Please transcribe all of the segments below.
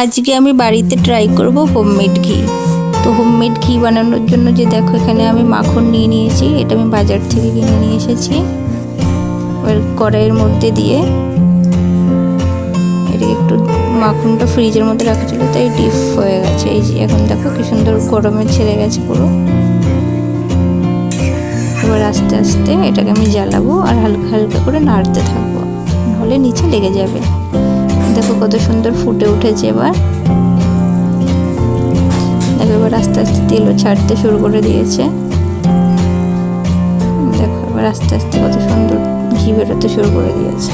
আজকে আমি বাড়িতে ট্রাই করব হোমমেড ঘি। তো হোমমেড ঘি বানানোর জন্য যে দেখো এখানে আমি মাখন নিয়ে নিয়েছি, এটা আমি বাজার থেকে কিনে নিয়ে এসেছি। এবার কড়াইয়ের মধ্যে দিয়ে এটাকে একটু, মাখনটা ফ্রিজের মধ্যে রাখা ছিল তাই ডিপ হয়ে গেছে। এই যে এখন দেখো কি সুন্দর গরমে ছেড়ে গেছে পুরো। এবার আস্তে আস্তে এটাকে আমি জ্বালাবো আর হালকা হালকা করে নাড়তে থাকবো, নাহলে নিচে লেগে যাবে। দেখো কত সুন্দর ফুটে উঠেছে। এবার দেখো এবার আস্তে আস্তে তেলও ছাড়তে শুরু করে দিয়েছে। দেখো এবার আস্তে আস্তে কত সুন্দর ঘি বেরোতে শুরু করে দিয়েছে।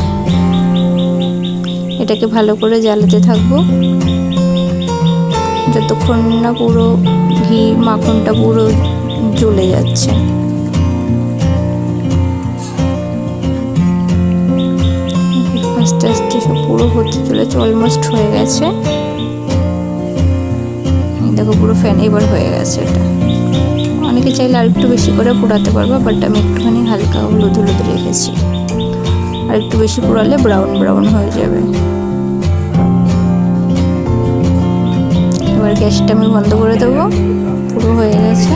এটাকে ভালো করে জ্বালাতে থাকবো যতক্ষণ না পুরো ঘি মাখনটা পুরো জ্বলে যাচ্ছে। আস্তে আস্তে সব পুরো হতে চলেছে, অলমোস্ট হয়ে গেছে। দেখো পুরো ফ্যান এবার হয়ে গেছে। এটা অনেকে চাইলে আর একটু বেশি করে পোড়াতে পারবো, বাট আমি একটুখানি হালকা হলুদ হলুদ রেখেছি। আর একটু বেশি পোড়ালে ব্রাউন ব্রাউন হয়ে যাবে। এবার গ্যাসটা আমি বন্ধ করে দেবো, পুরো হয়ে গেছে।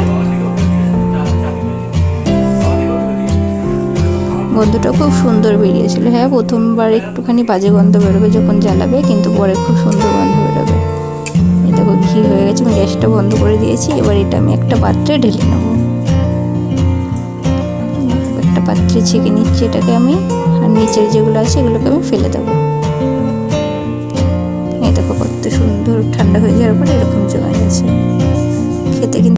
গন্ধটা খুব সুন্দর বেরিয়েছিল। হ্যাঁ, প্রথমবার একটুখানি বাজে গন্ধ বেরোবে যখন জ্বালাবে, কিন্তু পরে খুব সুন্দর গন্ধ বেরোবে। এই দেখো ঘি হয়ে গেছে, আমি গ্যাসটা বন্ধ করে দিয়েছি। এবার এটা আমি একটা পাত্রে ঢেলে নেব। একটা পাত্রে ছেঁকে নিচ্ছি এটাকে আমি, আর নিচের যেগুলো আছে এগুলোকে আমি ফেলে দেবো। এই দেখো কত সুন্দর ঠান্ডা হয়ে যাওয়ার পরে এরকম জমে গেছে। খেতে কিন্তু